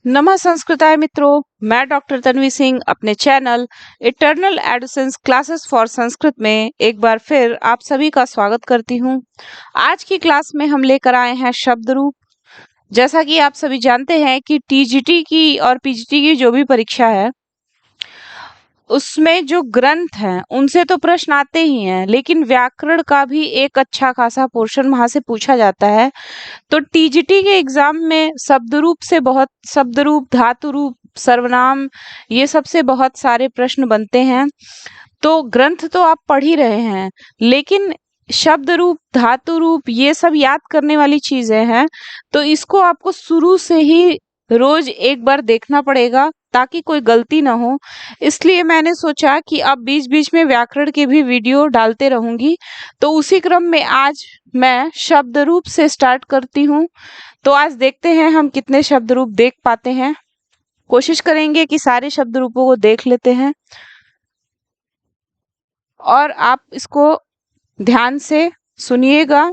नमः संस्कृताय मित्रों, मैं डॉक्टर तन्वी सिंह अपने channel Eternal Adolescence classes for Sanskrit में एक बार फिर आप सभी का स्वागत करती हूं। आज की क्लास में हम लेकर आए हैं शब्द रूप। जैसा कि आप सभी जानते हैं कि टीजीटी की और पीजीटी की जो भी परीक्षा है उसमें जो ग्रंथ हैं उनसे तो प्रश्न आते ही हैं, लेकिन व्याकरण का भी एक अच्छा खासा पोर्शन वहां से पूछा जाता है। तो टीजीटी के एग्जाम में शब्द रूप से बहुत शब्द रूप, धातु रूप, सर्वनाम, ये सब से बहुत सारे प्रश्न बनते हैं। तो ग्रंथ तो आप पढ़ ही रहे हैं, लेकिन शब्द रूप, धातु रूप, ये सब याद करने वाली चीजें हैं। तो इसको आपको शुरू से ही रोज एक बार देखना पड़ेगा ताकि कोई गलती ना हो। इसलिए मैंने सोचा कि अब बीच बीच में व्याकरण के भी वीडियो डालते रहूंगी। तो उसी क्रम में आज मैं शब्द रूप से स्टार्ट करती हूँ। तो आज देखते हैं हम कितने शब्द रूप देख पाते हैं। कोशिश करेंगे कि सारे शब्द रूपों को देख लेते हैं और आप इसको ध्यान से सुनिएगा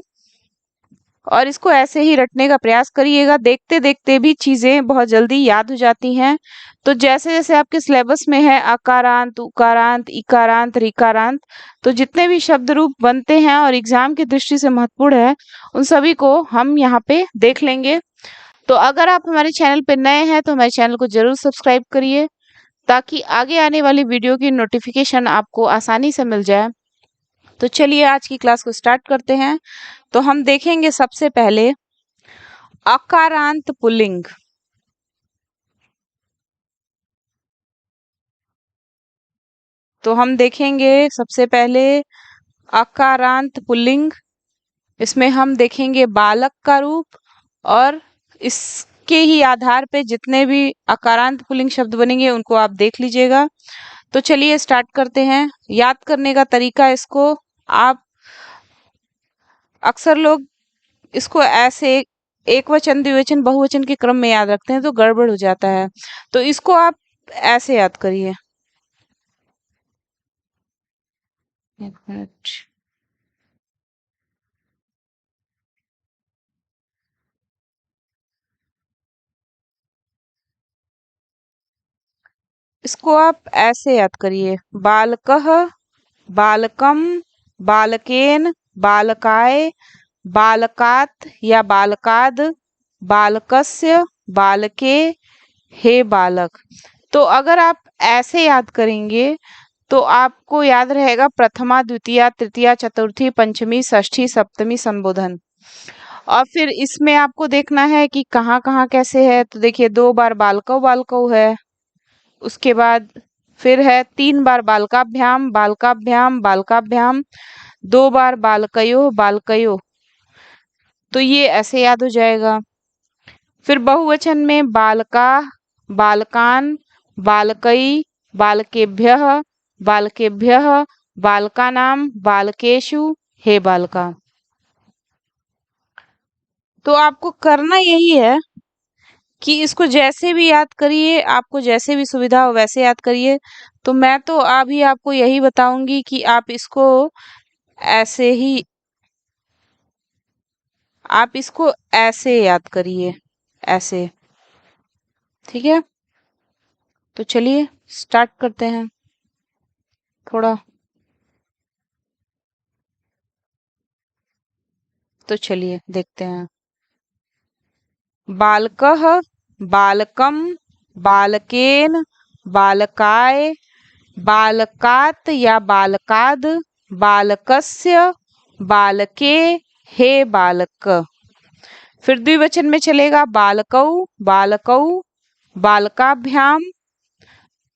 और इसको ऐसे ही रटने का प्रयास करिएगा। देखते देखते भी चीजें बहुत जल्दी याद हो जाती हैं। तो जैसे जैसे आपके सिलेबस में है अकारांत, उकारांत, इकारांत, रिकारांत, तो जितने भी शब्द रूप बनते हैं और एग्जाम की दृष्टि से महत्वपूर्ण है उन सभी को हम यहाँ पे देख लेंगे। तो अगर आप हमारे चैनल पे नए हैं तो हमारे चैनल को जरूर सब्सक्राइब करिए ताकि आगे आने वाली वीडियो की नोटिफिकेशन आपको आसानी से मिल जाए। तो चलिए आज की क्लास को स्टार्ट करते हैं। तो हम देखेंगे सबसे पहले अकारांत पुल्लिंग। तो हम देखेंगे सबसे पहले अकारांत पुल्लिंग। इसमें हम देखेंगे बालक का रूप और इसके ही आधार पे जितने भी अकारांत पुल्लिंग शब्द बनेंगे उनको आप देख लीजिएगा। तो चलिए स्टार्ट करते हैं। याद करने का तरीका, इसको आप अक्सर लोग इसको ऐसे एक वचन, द्विवचन, बहुवचन के क्रम में याद रखते हैं तो गड़बड़ हो जाता है। तो इसको आप ऐसे याद करिए। एक मिनट। इसको आप ऐसे याद करिए। बालकः, बालकम, बालकेन, बालकाय, बालकात या बालकाद, बालकस्य, बालके, हे बालक। तो अगर आप ऐसे याद करेंगे तो आपको याद रहेगा प्रथमा, द्वितीया, तृतीया, चतुर्थी, पंचमी, षष्ठी, सप्तमी, संबोधन। और फिर इसमें आपको देखना है कि कहाँ कहाँ कैसे है। तो देखिए, 2 बार बालकौ बालकौ है। उसके बाद फिर है 3 बार बालकाभ्याम, बालकाभ्याम, बालकाभ्याम, 2 बार बालकयो बालकयो। तो ये ऐसे याद हो जाएगा। फिर बहुवचन में बालका, बालकान, बालकई, बालकेभ्यः, बालकेभ्यः, बालकानां, बालकेषु, हे बालका। तो आपको करना यही है कि इसको जैसे भी याद करिए, आपको जैसे भी सुविधा हो वैसे याद करिए। तो मैं तो अभी आपको यही बताऊंगी कि ऐसे ही आप इसको ऐसे याद करिए, ऐसे। ठीक है, तो चलिए स्टार्ट करते हैं। थोड़ा, तो चलिए देखते हैं। बालकः, बालकम, बालकेन, बालकाय, बालकात या बालकाद, बालकस्य, बालके, हे बालक। फिर द्विवचन में चलेगा बालकौ, बालकौ, बालकाभ्याम,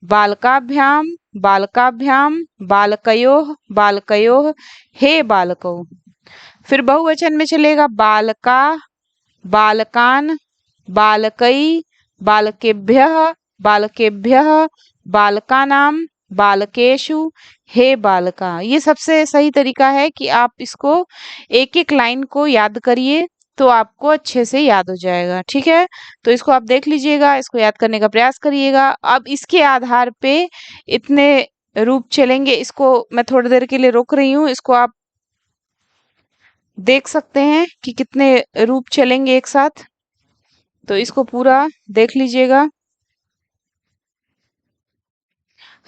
बालकाभ्याम, बालकाभ्याम, बालकयोः, बालकयोः, हे बालकौ। फिर बहुवचन में चलेगा बालका, बालकान, बालकई, बालकेभ्यः, बालकेभ्यः, बालकानां, बालकेषु, हे बालका। ये सबसे सही तरीका है कि आप इसको एक एक लाइन को याद करिए तो आपको अच्छे से याद हो जाएगा। ठीक है, तो इसको आप देख लीजिएगा, इसको याद करने का प्रयास करिएगा। अब इसके आधार पे इतने रूप चलेंगे। इसको मैं थोड़ी देर के लिए रोक रही हूँ, इसको आप देख सकते हैं कि कितने रूप चलेंगे एक साथ। तो इसको पूरा देख लीजिएगा।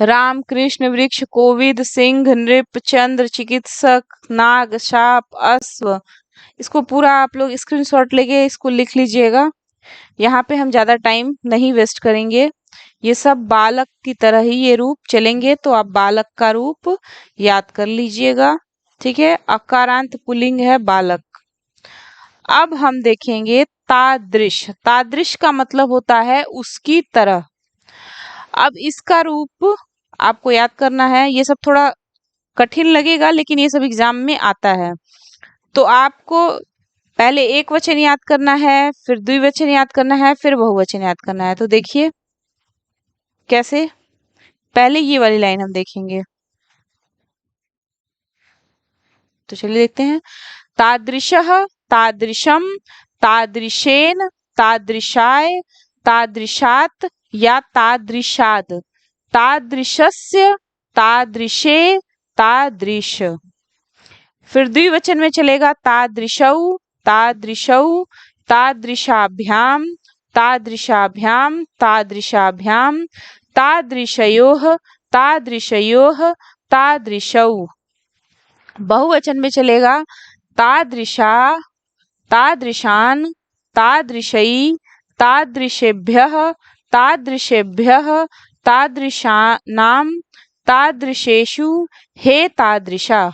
राम, कृष्ण, वृक्ष, कोविद, सिंह, नृप, चंद्र, चिकित्सक, नाग, साप, अश्व। इसको पूरा आप लोग स्क्रीनशॉट लेके इसको लिख लीजिएगा। यहाँ पे हम ज्यादा टाइम नहीं वेस्ट करेंगे। ये सब बालक की तरह ही ये रूप चलेंगे, तो आप बालक का रूप याद कर लीजिएगा। ठीक है, अकारांत पुल्लिंग है बालक। अब हम देखेंगे तादृश। तादृश का मतलब होता है उसकी तरह। अब इसका रूप आपको याद करना है। ये सब थोड़ा कठिन लगेगा, लेकिन ये सब एग्जाम में आता है। तो आपको पहले एक वचन याद करना है, फिर द्विवचन याद करना है, फिर बहुवचन याद करना है। तो देखिए कैसे। पहले ये वाली लाइन हम देखेंगे, तो चलिए देखते हैं। तादृशः, तादृशम, तादृशेन, तादृशाय, तादृशात या तादृशाद, तादृशस्य, तादृशे, तादृश। फिर द्विवचन में चलेगा तादृशौ, तादृशौ, तादृशाभ्याम, तादृशाभ्याम, तादृशाभ्याम, तादृशयोः, तादृशयोः, तादृशौ। बहुवचन में चलेगा तादृशा, तादृशान, तादृशई, तादृशेभ्यः, तादृशेभ्यः, तादृशानां, तादृशेषु, हे तादृशा।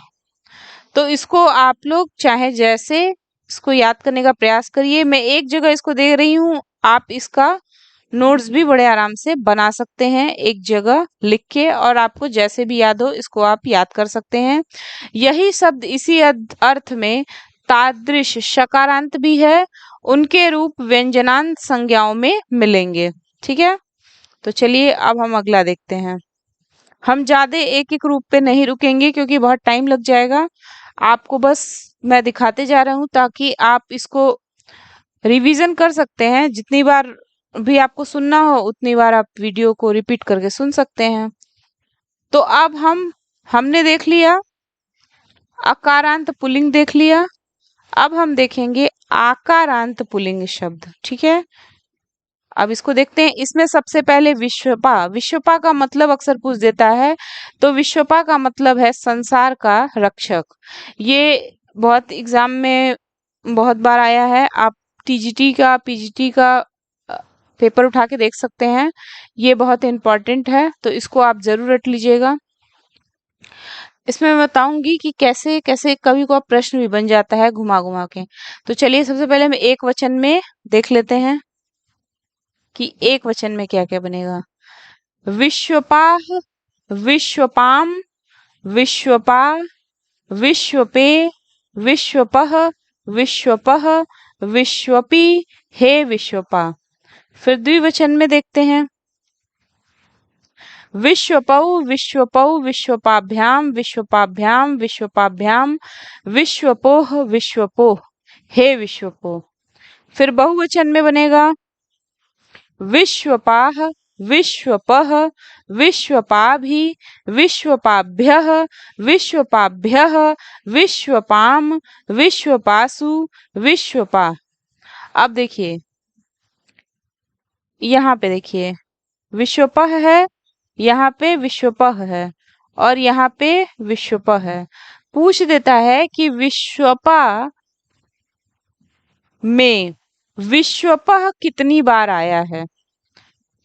तो इसको आप लोग चाहे जैसे इसको याद करने का प्रयास करिए। मैं एक जगह इसको दे रही हूँ, आप इसका नोट्स भी बड़े आराम से बना सकते हैं एक जगह लिख के, और आपको जैसे भी याद हो इसको आप याद कर सकते हैं। यही शब्द इसी अर्थ में तादृश शकारांत भी है, उनके रूप व्यंजनांत संज्ञाओं में मिलेंगे। ठीक है, तो चलिए अब हम अगला देखते हैं। हम ज्यादा एक एक रूप पे नहीं रुकेंगे क्योंकि बहुत टाइम लग जाएगा। आपको बस मैं दिखाते जा रहा हूँ ताकि आप इसको रिवीजन कर सकते हैं। जितनी बार भी आपको सुनना हो उतनी बार आप वीडियो को रिपीट करके सुन सकते हैं। तो अब हमने देख लिया अकारांत पुल्लिंग, देख लिया। अब हम देखेंगे आकारांत पुल्लिंग शब्द। ठीक है, अब इसको देखते हैं। इसमें सबसे पहले विश्वपा। विश्वपा का मतलब अक्सर पूछ देता है, तो विश्वपा का मतलब है संसार का रक्षक। ये बहुत एग्जाम में बहुत बार आया है। आप टीजीटी का, पीजीटी का पेपर उठा के देख सकते हैं। ये बहुत इंपॉर्टेंट है, तो इसको आप जरूर रट लीजिएगा। इसमें मैं बताऊंगी कि कैसे कैसे कभी को प्रश्न भी बन जाता है घुमा घुमा के। तो चलिए सबसे पहले हम एक वचन में देख लेते हैं कि एक वचन में क्या क्या बनेगा। विश्वपाह, विश्वपाम, विश्वपा, विश्वपे, विश्वपह, विश्वपह, विश्वपी, हे विश्वपा। फिर द्विवचन में देखते हैं। विश्वपौ, विश्वपौ, विश्वपाभ्याम, विश्वपाभ्याम, विश्वपाभ्याम, विश्वपोह, विश्वपोह, हे विश्वपोह। फिर बहुवचन में बनेगा विश्वपाह, विश्वपह, विश्वपाभि, विश्वपाभ्यः, विश्वपाभ्यः, विश्वपाम, विश्वपासु, विश्वपा। अब देखिए यहाँ पे देखिए विश्वपह है, यहाँ पे विश्वपह है, और यहाँ पे विश्वपह है। पूछ देता है कि विश्वपा में विश्वपह कितनी बार आया है।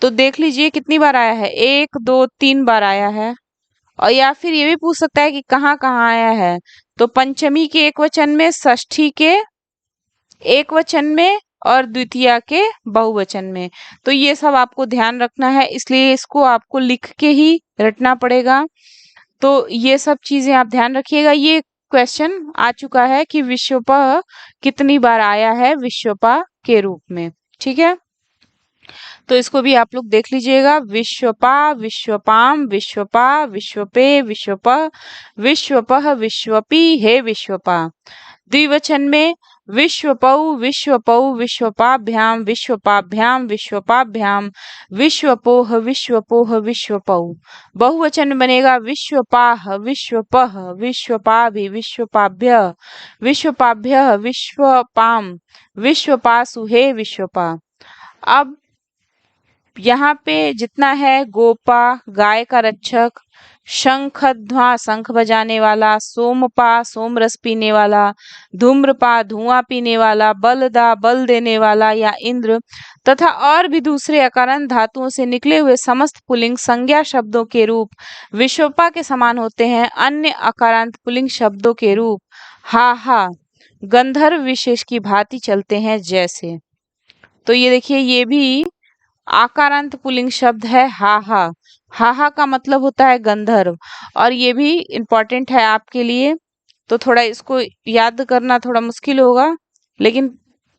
तो देख लीजिए कितनी बार आया है, 1 2 3 बार आया है। और या फिर ये भी पूछ सकता है कि कहाँ कहाँ आया है। तो पंचमी के एक वचन में, षष्ठी के एक वचन में, और द्वितीया के बहुवचन में। तो ये सब आपको ध्यान रखना है, इसलिए इसको आपको लिख के ही रटना पड़ेगा। तो ये सब चीजें आप ध्यान रखिएगा। ये क्वेश्चन आ चुका है कि विश्वपा कितनी बार आया है विश्वपा के रूप में। ठीक है, तो इसको भी आप लोग देख लीजिएगा। विश्वपा, विश्वपाम, विश्वपा, विश्वपे, विश्वपह, विश्वपह, विश्वपी, हे विश्वपा। द्विवचन में विश्वपौ, विश्वपौ, विश्वपाभ्याम, विश्वपाभ्याम, विश्वपाभ्याम, विश्वपोह, विश्वपोह, विश्वपौ। बहुवचन में बनेगा विश्वपाह, विश्वपह, विश्वपाभि, विश्वपाभ्य, विश्वपाभ्य, विश्वपाम, विश्वपासु, हे विश्वपा। अब यहाँ पे जितना है, गोपा गाय का रक्षक, शंखध्वज शंख बजाने वाला, सोमपा सोम रस पीने वाला, धूम्रपा धुआं पीने वाला, बलदा बल देने वाला या इंद्र तथा और भी दूसरे अकारण धातुओं से निकले हुए समस्त पुल्लिंग संज्ञा शब्दों के रूप विशोपा के समान होते हैं। अन्य अकारांत पुल्लिंग शब्दों के रूप हा हा गंधर्व विशेष की भांति चलते हैं जैसे। तो ये देखिए, ये भी आकारांत पुल्लिंग शब्द है हा हा। हा हा का मतलब होता है गंधर्व, और ये भी इम्पोर्टेंट है आपके लिए। तो थोड़ा इसको याद करना थोड़ा मुश्किल होगा, लेकिन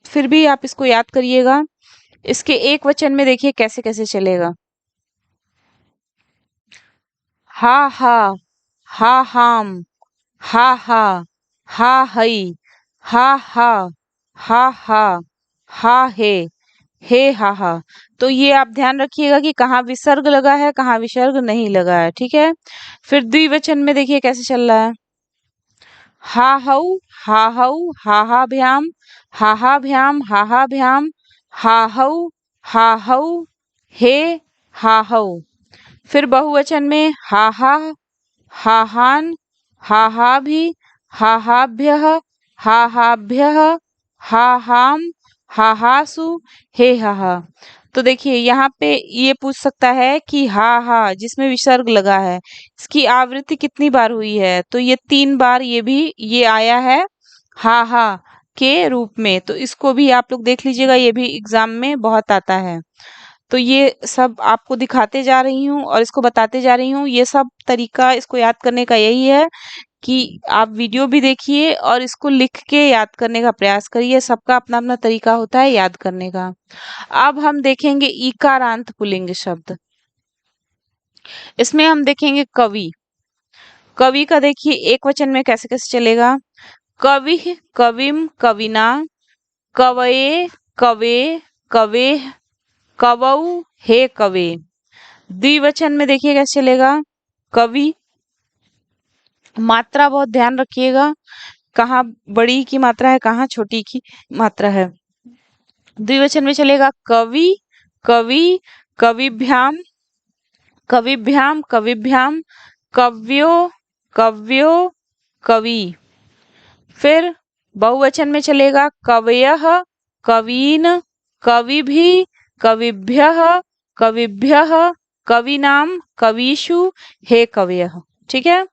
फिर भी आप इसको याद करिएगा। इसके एक वचन में देखिए कैसे कैसे चलेगा। हा हा, हा हाम, हा हा, हा हई, हा हा, हा हा, हा हे हा हा। तो ये आप ध्यान रखिएगा कि कहाँ विसर्ग लगा है, कहाँ विसर्ग नहीं लगा है, ठीक है। फिर द्विवचन में देखिए कैसे चल रहा है। हा हऊ, हा हऊ, हा हा भ्याम, हा हा भ्याम, हा हा भ्याम, हा हऊ, हा हऊ, हे हा हऊ। फिर बहुवचन में हा हा, हा हान, हा हा भी, हा हाभ्यः, हा हाभ्यः, हा हाम, हा हासु, हे हा हा। तो देखिए यहाँ पे ये पूछ सकता है कि हा हा जिसमें विसर्ग लगा है, इसकी आवृत्ति कितनी बार हुई है। तो ये 3 बार ये आया है हा हा के रूप में। तो इसको भी आप लोग देख लीजिएगा, ये भी एग्जाम में बहुत आता है। तो ये सब आपको दिखाते जा रही हूँ और इसको बताते जा रही हूँ। ये सब तरीका इसको याद करने का यही है कि आप वीडियो भी देखिए और इसको लिख के याद करने का प्रयास करिए। सबका अपना अपना तरीका होता है याद करने का। अब हम देखेंगे इकारांत पुल्लिंग शब्द। इसमें हम देखेंगे कवि। कवि का देखिए एक वचन में कैसे कैसे चलेगा। कवि, कविम, कविना, कवये, कवे, कवेह, कवऊ, हे कवे। द्विवचन में देखिए कैसे चलेगा। कवि, मात्रा बहुत ध्यान रखिएगा, कहाँ बड़ी की मात्रा है, कहाँ छोटी की मात्रा है। द्विवचन में चलेगा कवि, कवि, कविभ्याम, कविभ्याम, कविभ्याम, कव्यो, कव्यो, कवि। फिर बहुवचन में चलेगा कवयः, कवीन, कविभिः, कविभ्यः, कविभ्यः, कविनाम, कविषु, हे कवयः। ठीक है।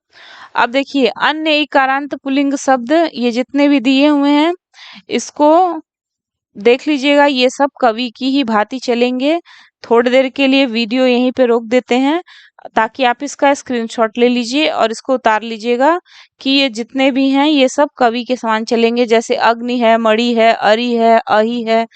अब देखिए अन्य इकारांत पुल्लिंग शब्द ये जितने भी दिए हुए हैं, इसको देख लीजिएगा। ये सब कवि की ही भांति चलेंगे। थोड़ी देर के लिए वीडियो यहीं पे रोक देते हैं ताकि आप इसका स्क्रीनशॉट ले लीजिए और इसको उतार लीजिएगा कि ये जितने भी हैं ये सब कवि के समान चलेंगे। जैसे अग्नि है, मणि है, अरि है, अहि है,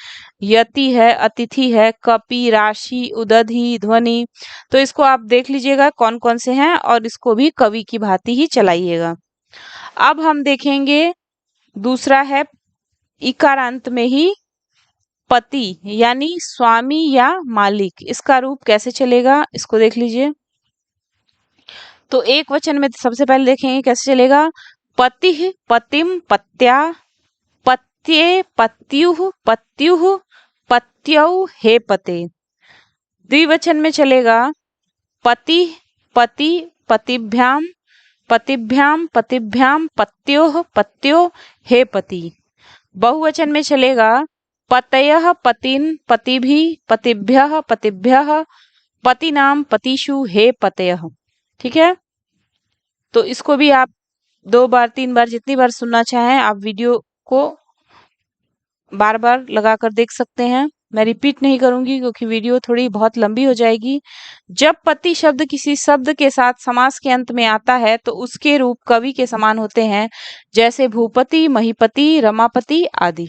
यति है, अतिथि है, कपि, राशि, उदधि, ध्वनि। तो इसको आप देख लीजिएगा कौन कौन से हैं और इसको भी कवि की भांति ही चलाइएगा। अब हम देखेंगे दूसरा है इकारांत में ही पति यानी स्वामी या मालिक। इसका रूप कैसे चलेगा इसको देख लीजिए। तो एक वचन में सबसे पहले देखेंगे कैसे चलेगा। पतिः, पतिम, पत्या, पत्ये, पत्युः, पत्युः, पत्यौ, हे पते। द्विवचन में चलेगा पति, पति, पतिभ्याम, पतिभ्याम, पतिभ्याम, पत्योः, पत्यो, हे पति। बहुवचन में चलेगा पतयः, पतिन, पतिभिः, पतिभ्यः, पतिभ्यः, पतिनाम, पतिषु, हे पतयः। ठीक है। तो इसको भी आप 2 बार 3 बार जितनी बार सुनना चाहें आप वीडियो को बार बार लगाकर देख सकते हैं। मैं रिपीट नहीं करूंगी क्योंकि वीडियो थोड़ी बहुत लंबी हो जाएगी। जब पति शब्द किसी शब्द के साथ समास के अंत में आता है तो उसके रूप कवि के समान होते हैं, जैसे भूपति, महीपति, रमापति आदि।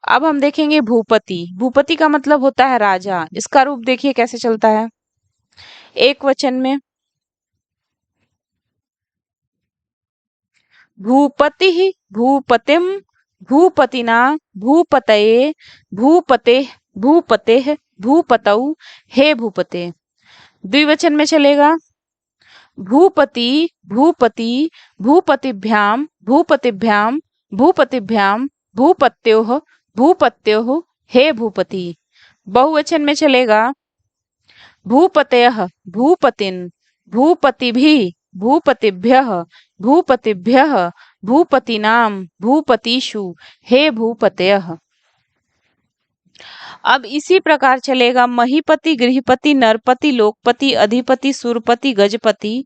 अब हम देखेंगे भूपति। भूपति का मतलब होता है राजा। इसका रूप देखिए कैसे चलता है। एक वचन में भूपतिः, भूपतिम, भूपतिना, भूपतये, भूपतेः, भूपतेः, भूपतौ, हे भूपते। द्विवचन में चलेगा भूपति, भूपति, भूपतिभ्याम, भूपतिभ्याम, भूपतिभ्याम, भूपत्योः, भूपत्योः, हे भूपति। बहुवचन में चलेगा भूपतयः, भूपतिन्, भूपतिभिः, भूपतिभ्यः, भूपतिभ्यः, भूपतीनां, भूपतिषु, हे भूपतयः। अब इसी प्रकार चलेगा महीपति, गृहपति, नरपति, लोकपति, अधिपति, सुरपति, गजपति,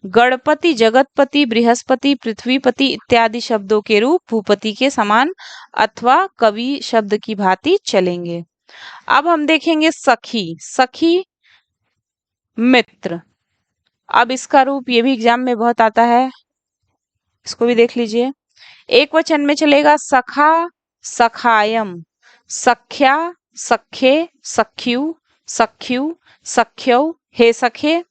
गणपति, जगतपति, बृहस्पति, पृथ्वीपति इत्यादि शब्दों के रूप भूपति के समान अथवा कवि शब्द की भांति चलेंगे। अब हम देखेंगे सखी। सखी मित्र। अब इसका रूप ये भी एग्जाम में बहुत आता है, इसको भी देख लीजिए। एक वचन में चलेगा सखा, सखायम, सख्या, सखे, सख्यु, सख्यु, सख्यौ, हे सखे।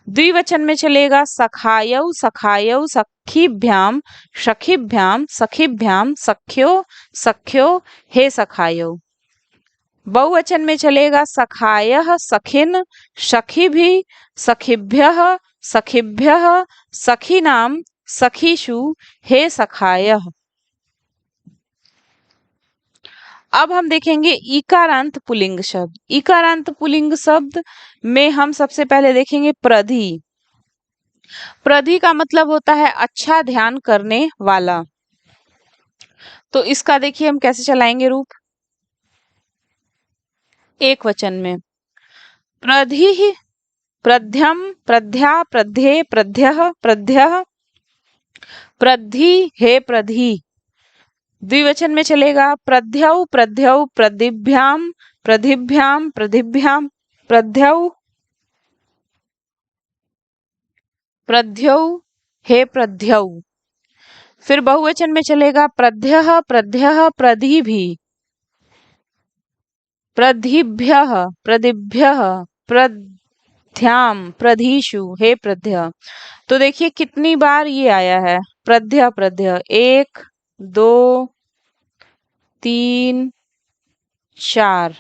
द्विवचन में चलेगा सखायौ, सखायौ, सखीभ्याम, सखीभ्याम, सखीभ्याम, सख्यो, सख्यो, हे सखायौ। बहुवचन में चलेगा सखायः, सखिन, सखीभिः, सखीभ्यः, सखीभ्यः, सखीनां, सखीषु, हे सखायः। अब हम देखेंगे इकारांत पुल्लिंग शब्द। इकारांत पुल्लिंग शब्द में हम सबसे पहले देखेंगे प्रधि। प्रधि का मतलब होता है अच्छा ध्यान करने वाला। तो इसका देखिए हम कैसे चलाएंगे रूप। एक वचन में प्रधि, प्रध्यम, प्रध्या, प्रध्ये, प्रध्यः, प्रध्यः, प्रद्धि, हे प्रधि। द्विवचन में चलेगा प्रध्यौ, प्रध्यौ, प्रदिभ्याम, प्रदिभ्याम, प्रदिभ्याम, प्रध्यौ, प्रध्यौ, हे प्रध्यौ। फिर बहुवचन में चलेगा प्रध्यः, प्रध्यः, प्रधिभिः, प्रधिभ्यः, प्रदिभ्यः, प्रध्याम, प्रधिषु, हे प्रध्य। तो देखिए कितनी बार ये आया है प्रध्य प्रध्य। 1 2 3 4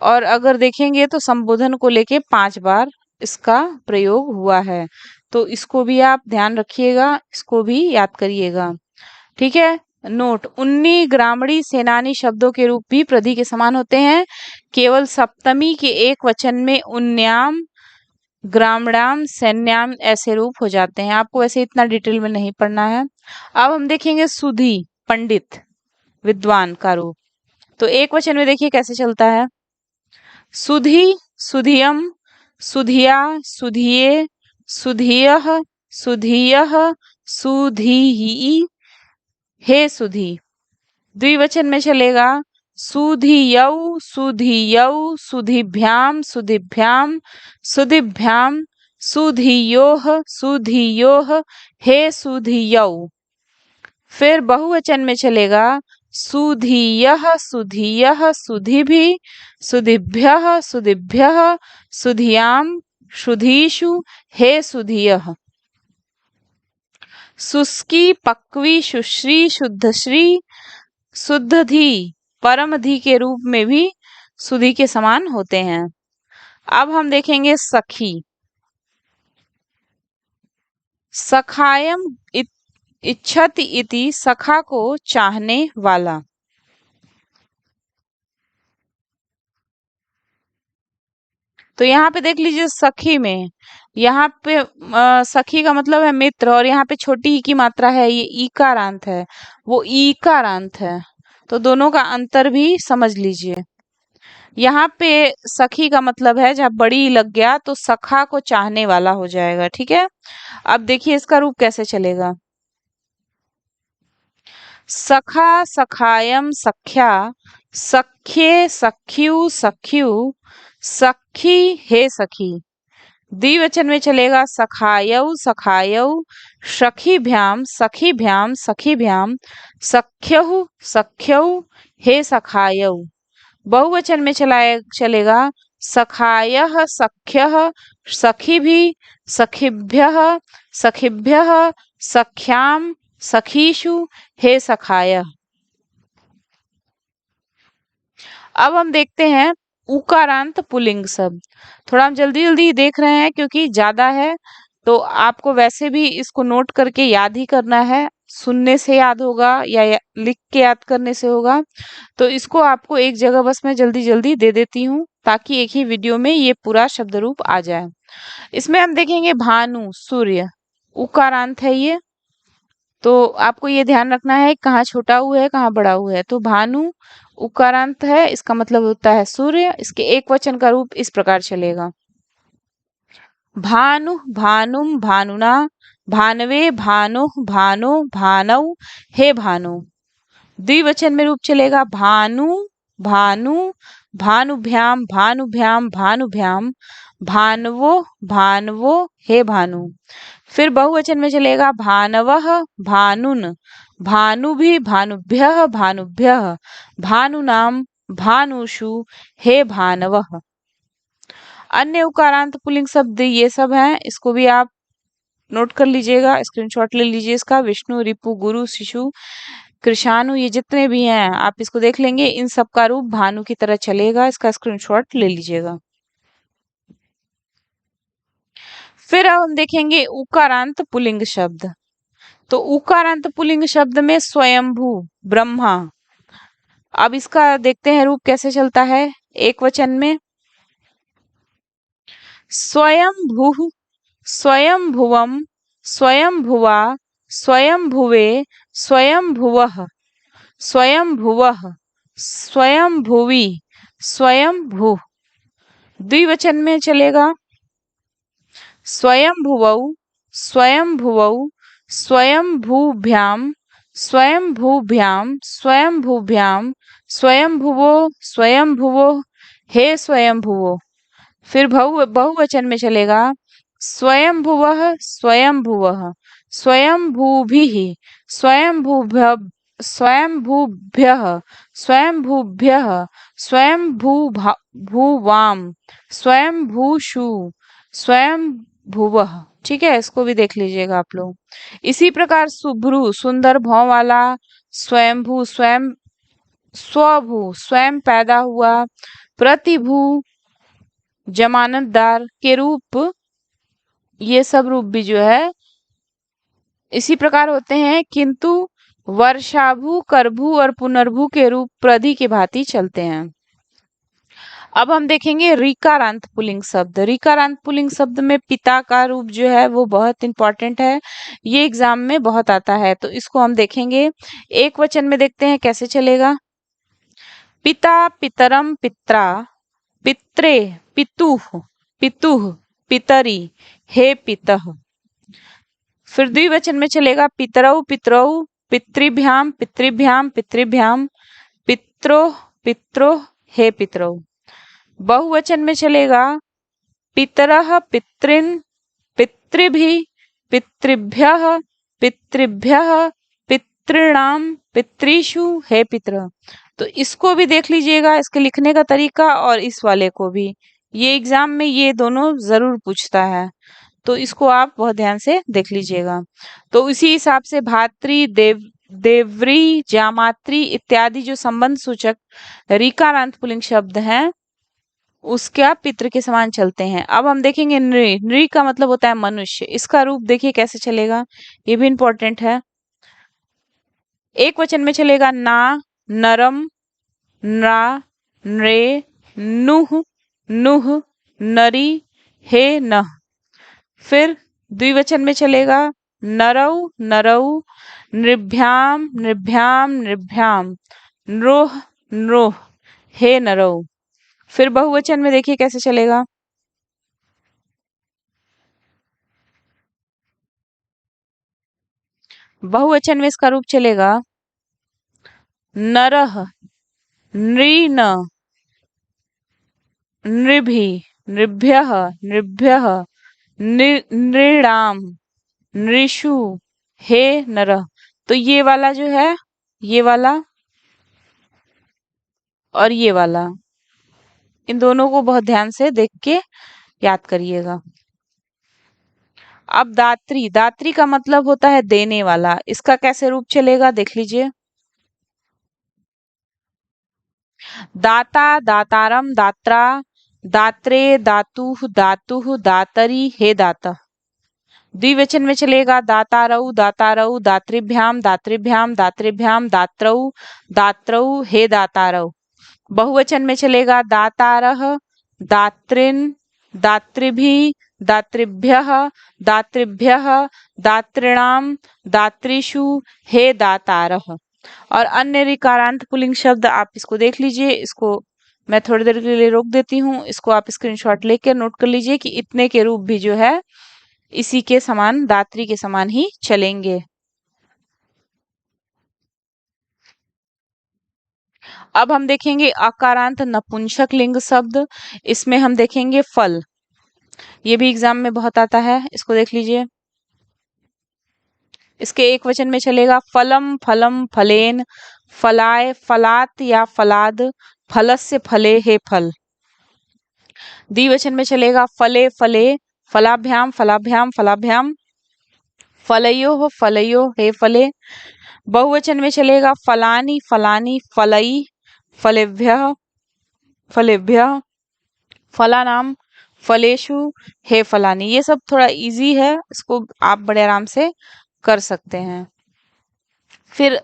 और अगर देखेंगे तो संबोधन को लेके 5 बार इसका प्रयोग हुआ है। तो इसको भी आप ध्यान रखिएगा, इसको भी याद करिएगा। ठीक है। नोट, उन्नी ग्रामणी सेनानी शब्दों के रूप भी प्रधि के समान होते हैं। केवल सप्तमी के एक वचन में उन्याम, ग्रामणाम, सैन्याम ऐसे रूप हो जाते हैं। आपको ऐसे इतना डिटेल में नहीं पढ़ना है। अब हम देखेंगे सुधी, पंडित, विद्वान का रूप। तो एक वचन में देखिए कैसे चलता है। सुधी, सुधियम, सुधिया, सुधिये, सुधियः, सुधियः, सुधीहि, हे सुधी। द्विवचन में चलेगा सुधियौ, सुधियौ, सुधिभ्याम, सुधिभ्याम, सुधिभ्याम, सुधियोः, सुधियोः, हे सुधियौ। फिर बहुवचन में चलेगा सुधियः, सुधियः, सुधिभिः, सुधिभ्यः, सुधिभ्यः, सुधियाम, सुधीषु, हे सुधियः। शुष्की, पक्वी, सुश्री, शुद्धश्री, शुद्धधि, परमधि के रूप में भी सुधि के समान होते हैं। अब हम देखेंगे सखी। सखायम इच्छति इति, सखा को चाहने वाला। तो यहाँ पे देख लीजिए सखी में, यहाँ पे सखी का मतलब है मित्र और यहाँ पे छोटी ई की मात्रा है, ये ईकारांत है, वो ईकारांत है। तो दोनों का अंतर भी समझ लीजिए। यहाँ पे सखी का मतलब है जब बड़ी ई लग गया तो सखा को चाहने वाला हो जाएगा। ठीक है। अब देखिए इसका रूप कैसे चलेगा। सखा, सखायम, सख्या, सख्ये, सख्यु, सख्यु, सखी, हे सखी। द्विवचन में चलेगा सखायौ, सखायौ, सखीभ्याम, सखीभ्याम, सखीभ्याम, सख्यहु, सख्यौ, हे सखायौ। बहुवचन में चलेगा सखायः, सख्यः, सखीभिः, सखीभ्यः, सखीभ्यः, सख्याम, सखीषु, हे सखायः। अब हम देखते हैं उकारांत पुल्लिंग शब्द। थोड़ा हम जल्दी जल्दी देख रहे हैं क्योंकि ज्यादा है, तो आपको वैसे भी इसको नोट करके याद ही करना है। सुनने से याद होगा या लिख के याद करने से होगा। तो इसको आपको एक जगह बस मैं जल्दी जल्दी दे देती हूँ ताकि एक ही वीडियो में ये पूरा शब्द रूप आ जाए। इसमें हम देखेंगे भानु, सूर्य, उकारांत है ये। तो आपको ये ध्यान रखना है कहाँ छोटा ऊ है कहाँ बड़ा ऊ है। तो भानु उकारांत है, इसका मतलब होता है सूर्य। इसके एक वचन का रूप इस प्रकार चलेगा, भानु भानुम भानुना, भानवे भानुः भानो भानौ हे भानु। द्विवचन में रूप चलेगा भानु भानु, भानुभ्याम भानुभ्याम भानुभ्याम, भानवो भानवो हे भानु। फिर बहुवचन में चलेगा भानवः भानुन, भानुभिः भानुभ्यः भानुभ्यः, भानुनाम भानुषु हे भानवः। अन्य उकारांत पुल्लिंग शब्द ये सब हैं, इसको भी आप नोट कर लीजिएगा, स्क्रीनशॉट ले लीजिए इसका। विष्णु, रिपु, गुरु, शिशु, कृषाणु, ये जितने भी हैं आप इसको देख लेंगे। इन सब का रूप भानु की तरह चलेगा, इसका स्क्रीनशॉट ले लीजिएगा। फिर अब हम देखेंगे उकारांत पुल्लिंग शब्द। तो उकारांत पुल्लिंग शब्द में स्वयंभू, ब्रह्मा। अब इसका देखते हैं रूप कैसे चलता है। एक वचन में स्वयंभू, स्वयंभुवम, स्वयंभुवा, स्वयंभुवे, स्वयंभुवः, स्वयंभुवः, स्वयंभुवि, स्वयंभू। द्विवचन में चलेगा स्वयंभुवौ, स्वयंभुवौ, स्वयंभूभ्याम, स्वयंभूभ्याम, स्वयंभूभ्याम, स्वयंभुवो, स्वयंभुवो हे स्वयंभुवो। फिर बहुवचन में चलेगा स्वयंभुवः, स्वयंभुवः, स्वयंभूभिः, स्वयंभूभ्य, स्वयंभूभ्यः, स्वयंभूभ्यः, स्वयंभूवाम, स्वयंभूषु, स्वयंभुवः। ठीक है, इसको भी देख लीजिएगा आप लोग। इसी प्रकार सुभ्रु, सुंदर भौं वाला, स्वयंभू, स्वयं, स्वभू, स्वयं पैदा हुआ, प्रतिभू, जमानतदार के रूप, ये सब रूप भी जो है इसी प्रकार होते हैं, किंतु वर्षाभू, करभू और पुनर्भू के रूप प्रधि की भांति चलते हैं। अब हम देखेंगे ऋकारांत पुल्लिंग शब्द। ऋकारांत पुल्लिंग शब्द में पिता का रूप जो है वो बहुत इंपॉर्टेंट है, ये एग्जाम में बहुत आता है। तो इसको हम देखेंगे एक वचन में, देखते हैं कैसे चलेगा। पिता, पितरम, पित्रा, पित्रे, पितुः, पितुः, पितरी, हे पितः। फिर द्विवचन में चलेगा पितरौ, पितरौ, पितृभ्याम, पितृभ्याम, पितृभ्याम, पित्रोः, पित्रोः, हे पितरौ। बहुवचन में चलेगा पितरः, पितृन्, पितृभिः, पितृभ्यः, पितृभ्यः, पितॄणाम, पितृषु, हे पितर। तो इसको भी देख लीजिएगा, इसके लिखने का तरीका और इस वाले को भी। ये एग्जाम में ये दोनों जरूर पूछता है, तो इसको आप बहुत ध्यान से देख लीजिएगा। तो इसी हिसाब से भातृ, देवरी, जामात्री इत्यादि जो संबंध सूचक ऋकारांत पुल्लिंग शब्द हैं उसका पितृ के समान चलते हैं। अब हम देखेंगे नृ। नृ का मतलब होता है मनुष्य। इसका रूप देखिए कैसे चलेगा, ये भी इंपॉर्टेंट है। एक वचन में चलेगा ना, नरम, नृ, नृ, नुह, नुह, नरी, हे नः। फिर द्विवचन में चलेगा नरौ, नरौ, नृभ्याम, नृभ्याम, नृभ्याम, नृह, नृह, हे नरौ। फिर बहुवचन में देखिए कैसे चलेगा, बहुवचन में इसका रूप चलेगा नरः, नृन, नृभि, नृभ्यः, नृभ्यः, नृणाम, नृषु, हे नरः। तो ये वाला जो है, ये वाला और ये वाला, इन दोनों को बहुत ध्यान से देख के याद करिएगा। अब दात्री। दात्री का मतलब होता है देने वाला। इसका कैसे रूप चलेगा देख लीजिए। दाता, दातारम, दात्रा, दात्रे, दातुः, दातुः, दातरी, हे दाता। द्विवचन में चलेगा दातारऊ, दातारऊ, दातृभ्याम, दातृभ्याम, दातृभ्याम, दात्रऊ, दात्रऊ, हे दातारऊ। बहुवचन में चलेगा दातारः, दातृन, दातृभि, दातृभ्यः, दातृभ्यः, दातृणाम, दातृषु, हे दातारः। और अन्य ऋकारांत पुल्लिंग शब्द आप इसको देख लीजिए, इसको मैं थोड़ी देर के लिए रोक देती हूँ, इसको आप स्क्रीनशॉट लेकर नोट कर लीजिए कि इतने के रूप भी जो है इसी के समान, दात्री के समान ही चलेंगे। अब हम देखेंगे अकारांत नपुंसक लिंग शब्द। इसमें हम देखेंगे फल, ये भी एग्जाम में बहुत आता है, इसको देख लीजिए। इसके एक वचन में चलेगा फलम, फलम, फलेन, फलाय, फलात या फलाद, फलस्य फले, हे फल। द्विवचन में चलेगा फले, फले, फलाभ्याम, फलाभ्याम, फलाभ्याम, फलयो, फलयो, हे फले। बहुवचन में चलेगा फलानी, फलानी, फलई, फलेभ्यः, फलेभ्यः, फलानाम, फलेषु, हे फलानी। ये सब थोड़ा इजी है, इसको आप बड़े आराम से कर सकते हैं। फिर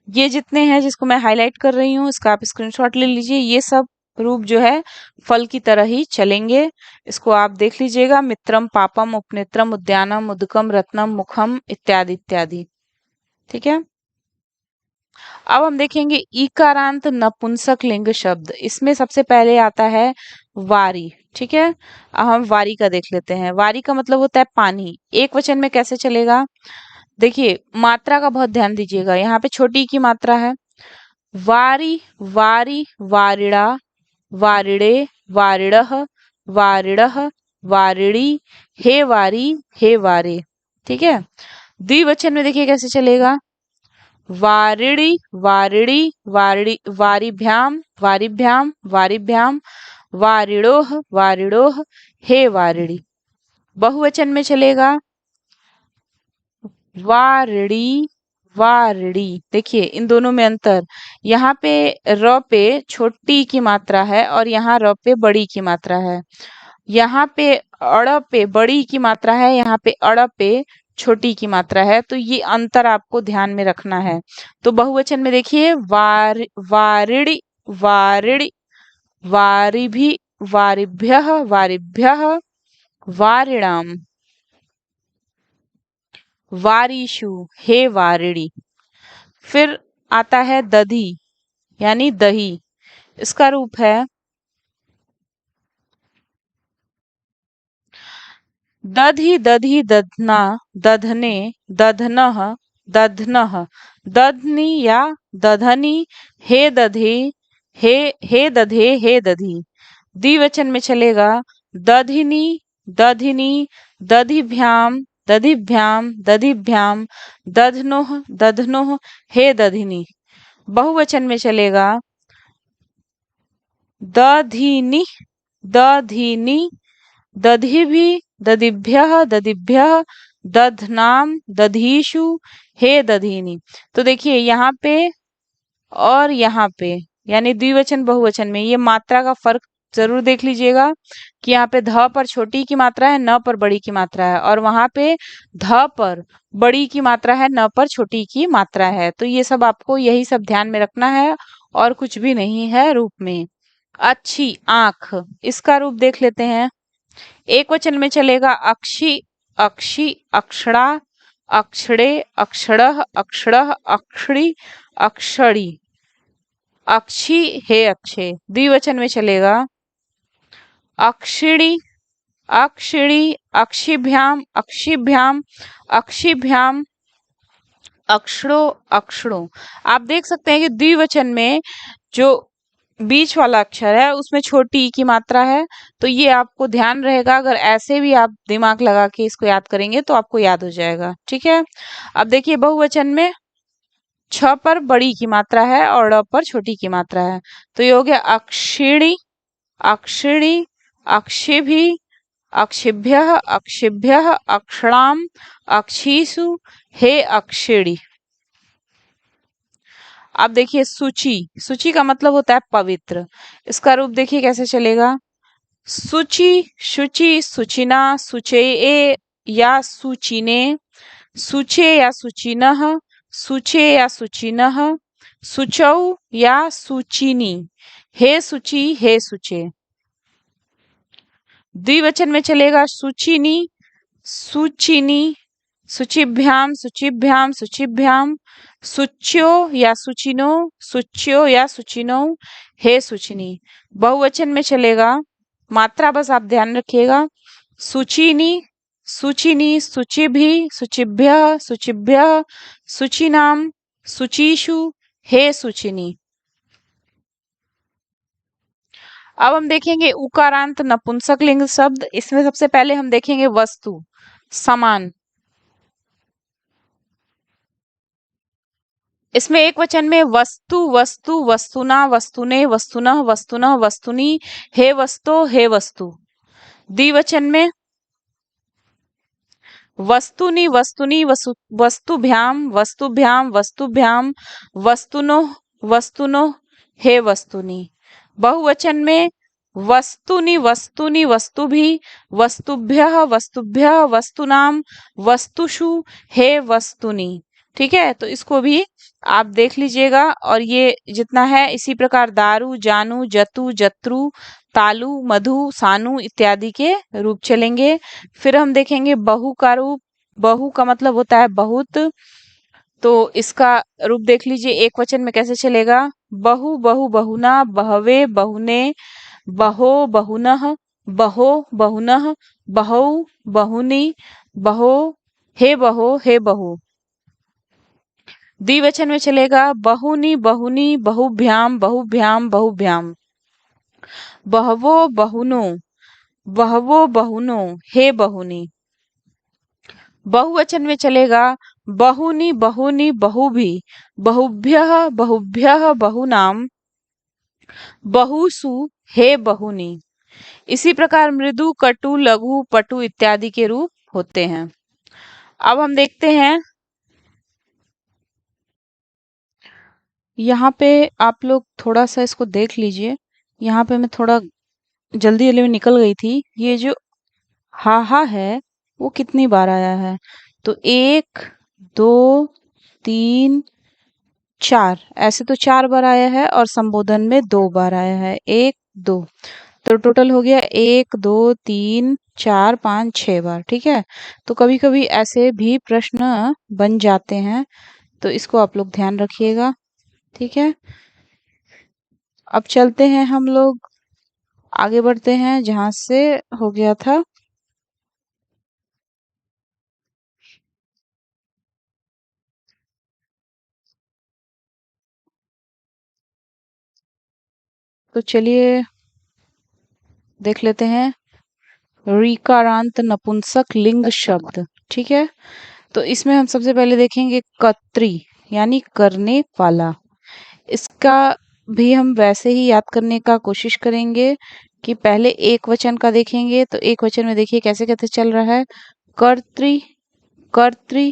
ये जितने हैं जिसको मैं हाईलाइट कर रही हूँ, इसका आप स्क्रीनशॉट ले लीजिए। ये सब रूप जो है फल की तरह ही चलेंगे, इसको आप देख लीजिएगा। मित्रम, पापम, उपनेत्रम, उद्यानम, उदकम, रत्नम, मुखम, इत्यादि इत्यादि। ठीक है। अब हम देखेंगे ईकारांत नपुंसक लिंग शब्द। इसमें सबसे पहले आता है वारी। ठीक है, अब हम वारी का देख लेते हैं। वारी का मतलब होता है पानी। एक वचन में कैसे चलेगा, देखिए मात्रा का बहुत ध्यान दीजिएगा। यहाँ पे छोटी की मात्रा है। वारी, वारी, वारिड़ा, वारिड़े, वारिड़ः, वारिड़ः, वारिड़ी, हे वारी, हे वारे। ठीक है। द्विवचन में देखिए कैसे चलेगा, वारिड़ी, वारिड़ी, वारिड़ी, वारिभ्याम, वारिभ्याम, वारिभ्याम, वारिड़ोह, वारिड़ोह, हे वारिड़ी। बहुवचन में चलेगा वारिड़ी, वारिड़ी। देखिए इन दोनों में अंतर, यहाँ पे र पे छोटी की मात्रा है और यहाँ र पे बड़ी की मात्रा है। यहाँ पे अड़ पे बड़ी की मात्रा है, यहाँ पे अड़ पे छोटी की मात्रा है। तो ये अंतर आपको ध्यान में रखना है। तो बहुवचन में देखिए वारिड़ी, वारिड़ी, वारिभि, वारिभ्यः, वारिभ्यः, वारिणाम, वारीषु, हे वारिड़ी। फिर आता है दधी यानी दही। इसका रूप है दधी, दधी, दधना, दधने, दधनः, दधनः, दधनी या दधनी, हे दधे, हे दधे, हे दधी। द्विवचन में चलेगा दधिनी, दधिनी, दधिभ्याम, दधिभ्याम, दधिभ्याम, दधनोह, दधनोह, हे दधिनी। बहुवचन में चलेगा दधिनी, दधिनी, दधिभि, दधिभ्यः, दधिभ्यः, दधनाम, दधीषु, हे दधीनी। तो देखिए यहाँ पे और यहाँ पे यानी द्विवचन बहुवचन में ये मात्रा का फर्क जरूर देख लीजिएगा कि यहाँ पे ध पर छोटी की मात्रा है, न पर बड़ी की मात्रा है, और वहां पे ध पर बड़ी की मात्रा है, न पर छोटी की मात्रा है। तो ये सब आपको यही सब ध्यान में रखना है और कुछ भी नहीं है रूप में। अच्छी आंख, इसका रूप देख लेते हैं। एक वचन में चलेगा अक्षी, अक्षी, अक्षड़ा, अक्षड़े, अक्षड़ः, अक्षड़ः, अक्षड़ी, अक्षड़ी, अक्षी, हे अक्षय। द्विवचन में चलेगा अक्षिणी, अक्षिणी, अक्षिभ्याम, अक्षिभ्याम, अक्षिभ्याम, अक्षड़ो, अक्षड़ों। आप देख सकते हैं कि द्विवचन में जो बीच वाला अक्षर है उसमें छोटी ई की मात्रा है। तो ये आपको ध्यान रहेगा, अगर ऐसे भी आप दिमाग लगा के इसको याद करेंगे तो आपको याद हो जाएगा। ठीक है। अब देखिए बहुवचन में छ पर बड़ी की मात्रा है और ड़ पर छोटी की मात्रा है। तो ये हो गया अक्षिणी, अक्षिणी, अक्षिभि, अक्षिभ्यः, अक्षिभ्यः, अक्षणाम, अक्षीषु, हे अक्षिणी। अब देखिए सूची, सूची का मतलब होता है पवित्र। इसका रूप देखिए कैसे चलेगा, शुचि, शुचि, शुचिना, शुचये, या सुचिने, सुचे या सुचिनः, सुचे या सुचिनः, सुचौ या सुचिनी, हे सुचि हे सुचे। द्विवचन में चलेगा सुचिनी, सुचिनी, शुचिभ्याम शुचिभ्याम शुचिभ्याम, शुच्यो या शुचिनो, शुच्यो या शुचिनो, हे शुचिनी। बहुवचन में चलेगा, मात्रा बस आप ध्यान रखिएगा, शुचिनी, शुचिनी, शुचिभि, शुचिभ्यः, शुचिभ्यः, शुचिनाम, शुचिषु, हे शुचिनी। अब हम देखेंगे उकारांत नपुंसक लिंग शब्द। इसमें सबसे पहले हम देखेंगे वस्तु, समान। इसमें एक वचन में वस्तु, वस्तु, वस्तुना, वस्तुने, वस्तुनः, वस्तुनः, वस्तुनि, हे वस्तो, हे वस्तु। द्विवचन में वस्तुनि, वस्तुनि, वस्तुभ्याम, वस्तुभ्याम, वस्तुभ्याम, वस्तुनो, वस्तुनो, हे वस्तुनि। बहुवचन में वस्तुनि, वस्तुनि, वस्तुभि, वस्तुभ्यः, वस्तुभ्यः, वस्तुनाम, वस्तुषु, हे वस्तुनि। ठीक है, तो इसको भी आप देख लीजिएगा। और ये जितना है इसी प्रकार दारू, जानू, जतु, जत्रु, तालु, मधु, सानु इत्यादि के रूप चलेंगे। फिर हम देखेंगे बहु का रूप। बहु का मतलब होता है बहुत, तो इसका रूप देख लीजिए एक वचन में कैसे चलेगा, बहु, बहु, बहुना, बहवे, बहुने, बहो, बहुनः, बहो, बहुनः, बहौ, बहुनी, बहो, हे बहो, हे बहू। द्विवचन में चलेगा बहुनी, बहुनी, बहुभ्याम, बहुभ्याम, बहुभ्याम, बहवो, बहुनो, बहवो, बहुनो, हे बहुनी। बहुवचन में चलेगा बहुनी, बहुनी, बहुभी, बहुभ्यः, बहुभ्यः, बहुनाम, बहुसु, हे बहुनी। इसी प्रकार मृदु, कटु, लघु, पटु इत्यादि के रूप होते हैं। अब हम देखते हैं, यहाँ पे आप लोग थोड़ा सा इसको देख लीजिए। यहाँ पे मैं थोड़ा जल्दी जल्दी में निकल गई थी। ये जो हा है वो कितनी बार आया है, तो 1 2 3 4, ऐसे तो 4 बार आया है और संबोधन में 2 बार आया है, 1 2, तो टोटल हो गया 1 2 3 4 5 6 बार। ठीक है, तो कभी कभी ऐसे भी प्रश्न बन जाते हैं, तो इसको आप लोग ध्यान रखिएगा। ठीक है, अब चलते हैं, हम लोग आगे बढ़ते हैं जहां से हो गया था। तो चलिए देख लेते हैं ऋकारांत नपुंसक लिंग शब्द। ठीक है, तो इसमें हम सबसे पहले देखेंगे कर्त्री यानी करने वाला। इसका भी हम वैसे ही याद करने का कोशिश करेंगे कि पहले एक वचन का देखेंगे, तो एक वचन में देखिए कैसे कैसे चल रहा है, कर्त्री, कर्त्री,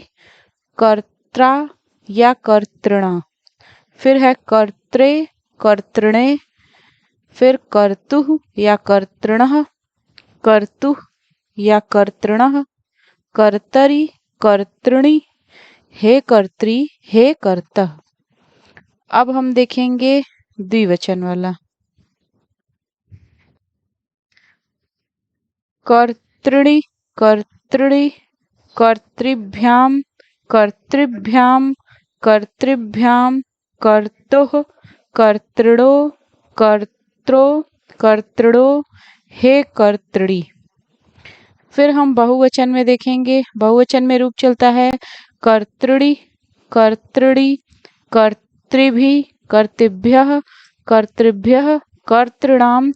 कर्त्रा या कर्तृणा, फिर है कर्त्रे, कर्तृणे, फिर कर्तुः या कर्तृणः, कर्तुः या कर्तृणः, कर्तरि, कर्तृणि, हे कर्त्री, हे कर्तः। अब हम देखेंगे द्विवचन वाला, कर्तृणि, कर्तृणि, कर्तृभ्याम, कर्तृभ्याम, कर्तृभ्याम, कर्तुः, कर्तृणो, कर्त्रो, कर्तृणो, हे कर्तृणी। फिर हम बहुवचन में देखेंगे, बहुवचन में रूप चलता है कर्तृणि, कर्तृणी, कर्तृभि, कर्तृभ्यः, कर्तृभ्यः, कर्तृणाम,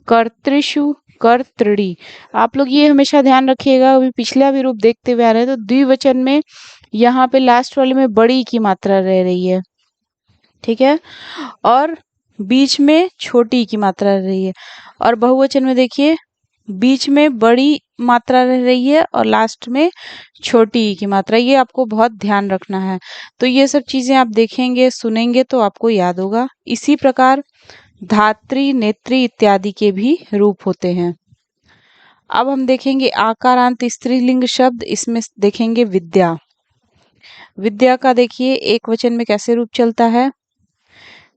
कर्तृषु, कर्तृणी। आप लोग ये हमेशा ध्यान रखिएगा, अभी पिछला भी रूप देखते हुए आ रहे हैं, तो द्विवचन में यहाँ पे लास्ट वाले में बड़ी की मात्रा रह रही है। ठीक है, और बीच में छोटी की मात्रा रह रही है, और बहुवचन में देखिए बीच में बड़ी मात्रा रह रही है और लास्ट में छोटी की मात्रा। ये आपको बहुत ध्यान रखना है, तो ये सब चीजें आप देखेंगे सुनेंगे तो आपको याद होगा। इसी प्रकार धात्री, नेत्री इत्यादि के भी रूप होते हैं। अब हम देखेंगे आकारांत स्त्रीलिंग शब्द, इसमें देखेंगे विद्या। विद्या का देखिए एक वचन में कैसे रूप चलता है,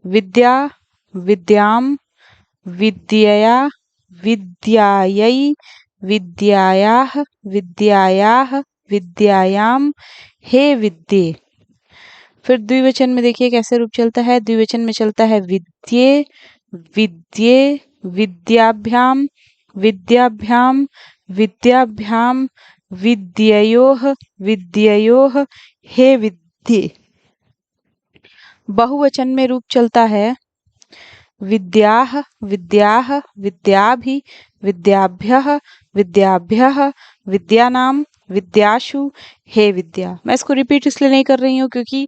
विद्या, विद्याम, विद्यया, विद्यायै, विद्यायाः, विद्यायाः, विद्यायाम, हे विद्ये। फिर द्विवचन में देखिए कैसे रूप चलता है, द्विवचन में चलता है विद्ये, विद्ये, विद्याभ्याम, विद्याभ्याम, विद्याभ्याम, विद्ययोः, विद्ययोः, हे विद्ये। बहुवचन में रूप चलता है विद्याः, विद्याः, विद्याभि, विद्याभ्यः, विद्याभ्यः, विद्यानाम, विद्याशु, हे विद्या। मैं इसको रिपीट इसलिए नहीं कर रही हूँ क्योंकि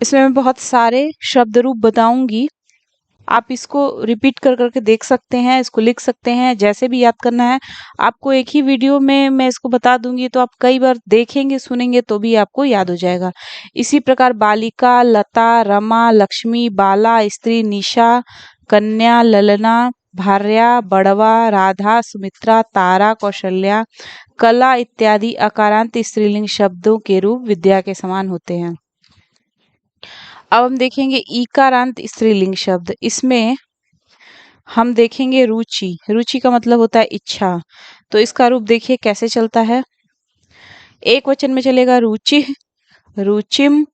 इसमें मैं बहुत सारे शब्द रूप बताऊंगी, आप इसको रिपीट कर करके देख सकते हैं, इसको लिख सकते हैं, जैसे भी याद करना है। आपको एक ही वीडियो में मैं इसको बता दूंगी तो आप कई बार देखेंगे सुनेंगे तो भी आपको याद हो जाएगा। इसी प्रकार बालिका, लता, रमा, लक्ष्मी, बाला, स्त्री, निशा, कन्या, ललना, भार्या, बड़वा, राधा, सुमित्रा, तारा, कौशल्या, कला इत्यादि अकारांत स्त्रीलिंग शब्दों के रूप विद्या के समान होते हैं। अब हम देखेंगे ईकारांत स्त्रीलिंग शब्द, इसमें हम देखेंगे रुचि। रुचि का मतलब होता है इच्छा, तो इसका रूप देखिए कैसे चलता है। एक वचन में चलेगा रुचि, रुचिम,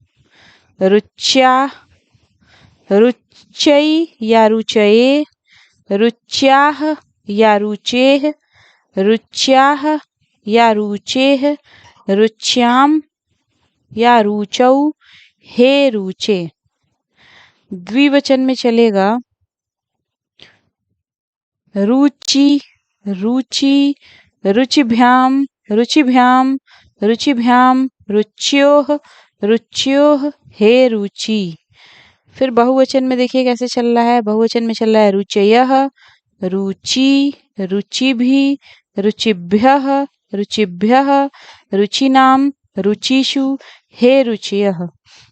रुच्या, रुच्यै या रुचये, रुच्याः या रुचेः, रुच्याः या रुचेः, रुच्याम या रुचौ, हे रुचे। द्विवचन में चलेगा रुचि, रुचि, रुचिभ्याम, रुचिभ्याम, रुचिभ्याम, रुच्योः, रुच्योः, हे रुचि। फिर बहुवचन में देखिए कैसे चल रहा है, बहुवचन में चल रहा है रुचयः, रुचि, रुचिभिः, रुचिभ्यः, रुचिभ्यः, रुचिनाम, रुचिषु, हे रुचयः।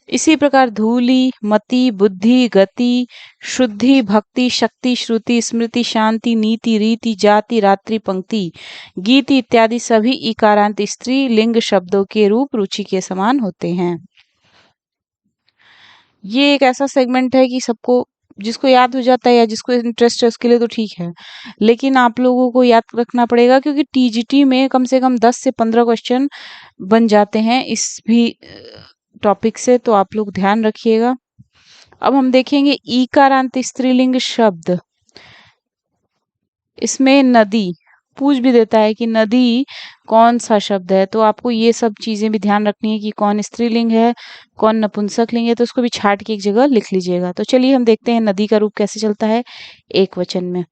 इसी प्रकार धूलि, मति, बुद्धि, गति, शुद्धि, भक्ति, शक्ति, श्रुति, स्मृति, शांति, नीति, रीति, जाति, रात्रि, पंक्ति, गीति इत्यादि सभी इकारांत स्त्री लिंग शब्दों के रूप रुचि के समान होते हैं। ये एक ऐसा सेगमेंट है कि सबको, जिसको याद हो जाता है या जिसको इंटरेस्ट है उसके लिए तो ठीक है, लेकिन आप लोगों को याद रखना पड़ेगा क्योंकि टीजीटी में कम से कम 10 से 15 क्वेश्चन बन जाते हैं इस भी टॉपिक से, तो आप लोग ध्यान रखिएगा। अब हम देखेंगे ईकारांत स्त्रीलिंग शब्द, इसमें नदी पूछ भी देता है कि नदी कौन सा शब्द है, तो आपको ये सब चीजें भी ध्यान रखनी है कि कौन स्त्रीलिंग है कौन नपुंसक लिंग है, तो उसको भी छाट के एक जगह लिख लीजिएगा। तो चलिए हम देखते हैं नदी का रूप कैसे चलता है एक वचन में।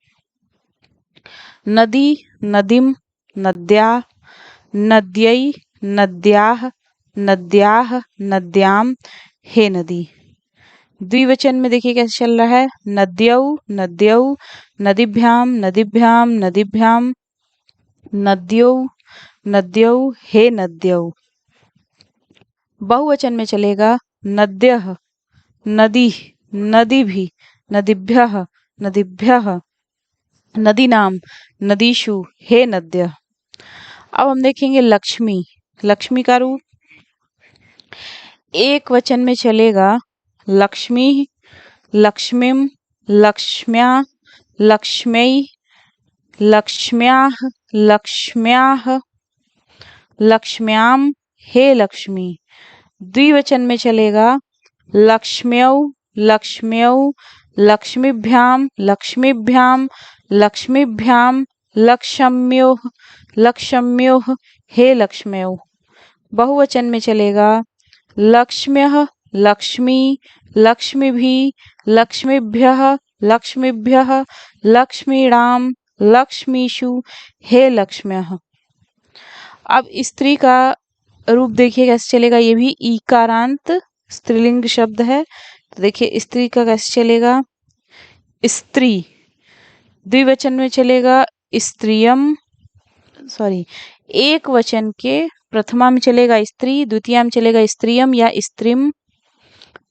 नदी, नदीम, नद्या, नद्यै, नद्याः, नद्याः, नद्याम, हे नदी। द्विवचन में देखिए कैसे चल रहा है, नद्यौ, नद्यौ, नदीभ्याम, नदीभ्याम, नदीभ्याम, नद्यौ, नद्यौ, हे नद्यौ। बहुवचन में चलेगा नद्यः, नदी, नदीभिः, नदीभ्यः, नदीभ्यः, नदीनाम, नदीषु, हे नद्यः। अब हम देखेंगे लक्ष्मी। लक्ष्मी का रूप एक वचन में चलेगा लक्ष्मी, लक्ष्मीम, लक्ष्म्या, लक्ष्म्यै, लक्ष्म्याः, लक्ष्म्याः, लक्ष्म्याम, हे लक्ष्मी। द्विवचन में चलेगा लक्ष्म्यौ, लक्ष्म्यौ, लक्ष्मीभ्याम, लक्ष्मीभ्याम, लक्ष्मीभ्याम, लक्ष्म्योः, लक्ष्म्योः, हे लक्ष्म्यौ। बहुवचन में चलेगा लक्ष्म्यः, लक्ष्मी, लक्ष्मीभिः, लक्ष्मीभ्यः, लक्ष्मीभ्यः, लक्ष्मीणाम, लक्ष्मीषु, हे लक्ष्म्यः। अब स्त्री का रूप देखिए कैसे चलेगा, ये भी ईकारांत स्त्रीलिंग शब्द है, तो देखिए स्त्री का कैसे चलेगा, स्त्री। द्विवचन में चलेगा स्त्रियम, सॉरी एक वचन के प्रथमा में चलेगा स्त्री, द्वितीया में चलेगा स्त्रियम या स्त्रीम,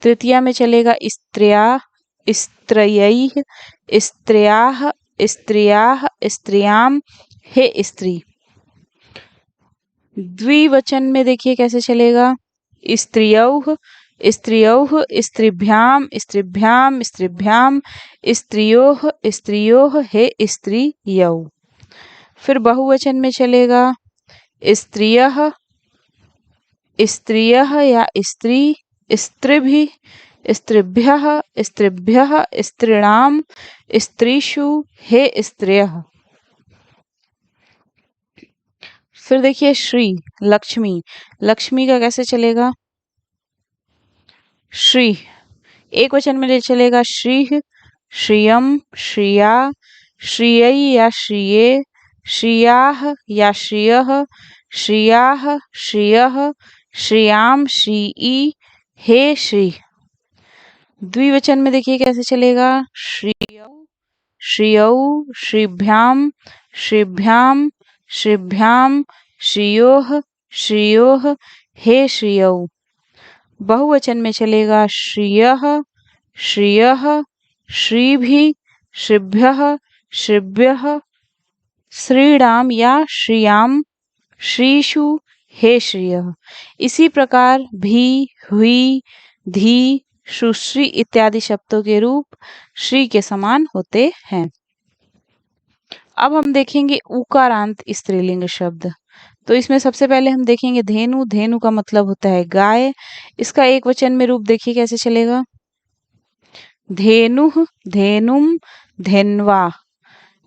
तृतीया में चलेगा स्त्रिया, स्त्रयैः, स्त्रियाः, स्त्रियाः, स्त्रियाम, हे स्त्री। द्विवचन में देखिए कैसे चलेगा, स्त्रियौः स्त्रियौः, स्त्रिभ्याम स्त्रिभ्याम स्त्रिभ्याम, स्त्रियोः स्त्रियोः, हे स्त्रियौ। फिर बहुवचन में चलेगा स्त्रियः स्त्रियः या स्त्री, स्त्रिभिः स्त्रिभ्यः स्त्रिभ्यः, स्त्रीणाम स्त्रीषु, हे स्त्रियः। फिर देखिए श्री लक्ष्मी, लक्ष्मी का कैसे चलेगा, श्री। एक वचन में चलेगा श्रीः श्रियम श्रिया, श्रियै या श्रिये, श्रियाः या श्रियः, श्रियाः श्रियः, श्रियाम श्रीई, हे श्री। द्विवचन में देखिए कैसे चलेगा, श्रियौ श्रियौ, श्रीभ्याम श्रीभ्याम श्रीभ्याम, श्रियोः श्रियोः, हे श्रियौ। बहुवचन में चलेगा श्रियः श्रियः, श्रीभिः श्रीभ्यः श्रीभ्यः, श्रीणाम या श्रियाम श्रीषु, हे श्रियः। इसी प्रकार भी, हुई, धी, सुश्री इत्यादि शब्दों के रूप श्री के समान होते हैं। अब हम देखेंगे उकारांत स्त्रीलिंग शब्द। तो इसमें सबसे पहले हम देखेंगे धेनु। धेनु का मतलब होता है गाय। इसका एक वचन में रूप देखिए कैसे चलेगा, धेनुः धेनुम धेन्वा,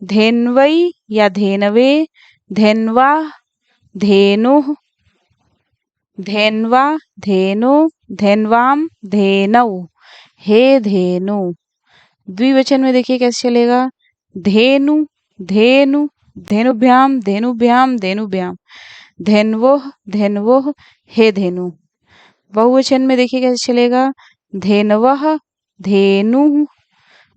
धेन्वै या धेनवे, धेन्वा धेनुः, धेन्वा धेनु, धेन्वाम धेनौ, हे धेनु। द्विवचन में देखिए कैसे चलेगा, धेनु धेनु, धेनुभ्याम धेनुभ्याम धेनुभ्याम, धेन्वोः धेन्वोः, हे धेनु। बहुवचन में देखिए कैसे चलेगा, धेनवः धेनुः,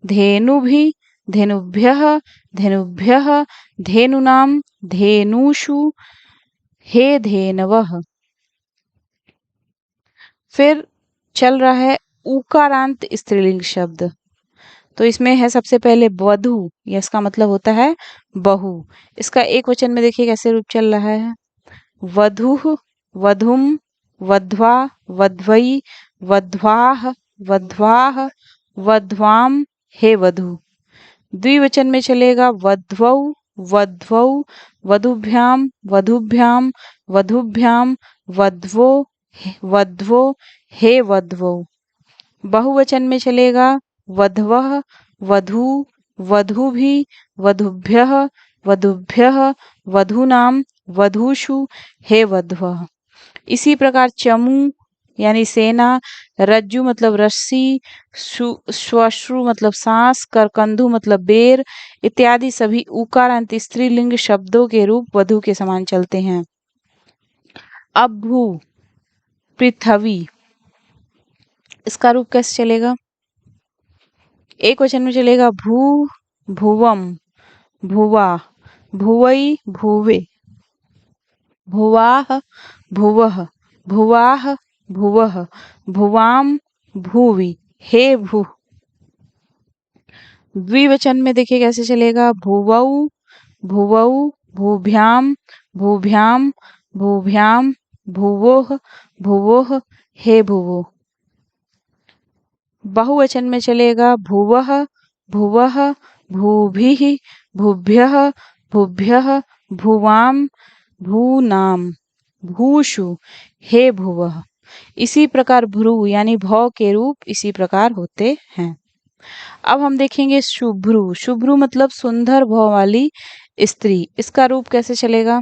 धेनुभिः धेनुभ्यः धेनुभ्यः, धेनुनाम धेनुषु, हे धेनवः। फिर चल रहा है उकारांत स्त्रीलिंग शब्द। तो इसमें है सबसे पहले वधू, या इसका मतलब होता है बहू। इसका एक वचन में देखिए कैसे रूप चल रहा है, वधूः वधुम, वध्वा वध्वै, वध्वाः वध्वाः, वध्वाम, हे वधू। द्विवचन में चलेगा वध्वौ वध्वौ, वधुभ्याम वधुभ्याम वधुभ्याम, वध्वो वध्वो, हे वध्वौ। बहुवचन में चलेगा वधवः वधू, वधूभिः वधुभ्यः वधुभ्यः, वधूनाम वधूषु, हे वधवः। इसी प्रकार चमू यानी सेना, रज्जु मतलब रस्सी, श्वश्रु मतलब सांस, करकंधु मतलब बेर इत्यादि सभी उकारांत स्त्रीलिंग शब्दों के रूप वधु के समान चलते हैं। अब भू पृथ्वी, इसका रूप कैसे चलेगा, एक वचन में चलेगा भू भुवम, भुवा, भुवै भुवे, भुवाः भुवः, भुवाः भुवः, भुवाम भुवि, हे भू। द्विवचन में देखिए कैसे चलेगा, भुवौ भुवौ, भूभ्याम भूभ्याम भूभ्याम, भुवोः भुवोः, हे भुवो। बहुवचन में चलेगा भुवः भुवः, भूभिः भूभ्यः भूभ्यः, भुवाम भूनाम, भूषु, हे भुवः। इसी प्रकार भ्रू यानी भौ के रूप इसी प्रकार होते हैं। अब हम देखेंगे शुभ्रू। शुभ्रू मतलब सुंदर भौ वाली स्त्री। इसका रूप कैसे चलेगा,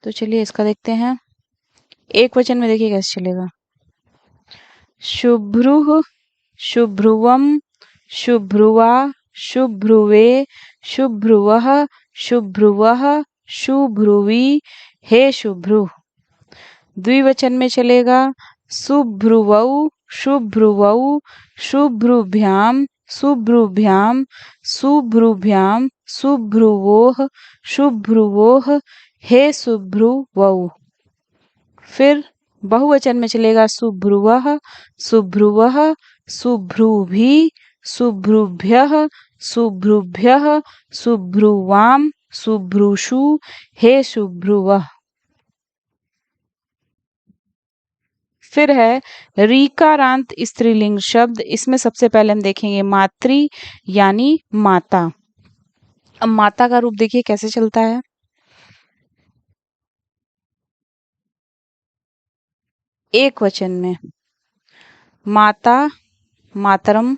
तो चलिए इसका देखते हैं। एक वचन में देखिए कैसे चलेगा, शुभ्रुः शुभ्रुवम, शुभ्रुवा शुभ्रुवे, शुभ्रुवः शुभ्रुवः, शुभ्रुवी, हे शुभ्रु। द्विवचन में चलेगा शुभ्रुवौ शुभ्रुवौ, शुभ्रुभ्याम शुभ्रुभ्याम शुभ्रुभ्याम शुभ्रुवोः शुभ्रुवोः हे शुभ्रुवौ। फिर बहुवचन में चलेगा शुभ्रुवः शुभ्रुवः शुभ्रुभि शुभ्रुभ्यः शुभ्रुभ्यः शुभ्रुवाम शुभ्रुषु हे शुभ्रुवः। फिर है रीकारांत स्त्रीलिंग शब्द। इसमें सबसे पहले हम देखेंगे मातृ यानी माता। अब माता का रूप देखिए कैसे चलता है। एक वचन में माता मातरम